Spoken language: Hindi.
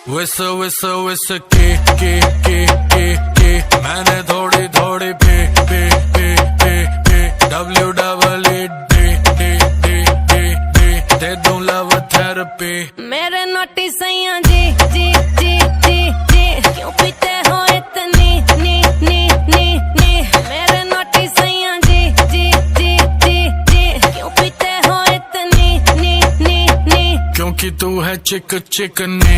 विस विस विस के मैंने थोड़ी थोड़ी पे WEE दे दूं लव थेरेपी। मेरे नोटी सैया जी क्यों पीते हो इतनी नी मेरे नोटी सैया जी क्यों पीते हो इतनी नी क्योंकि तू है चिक ने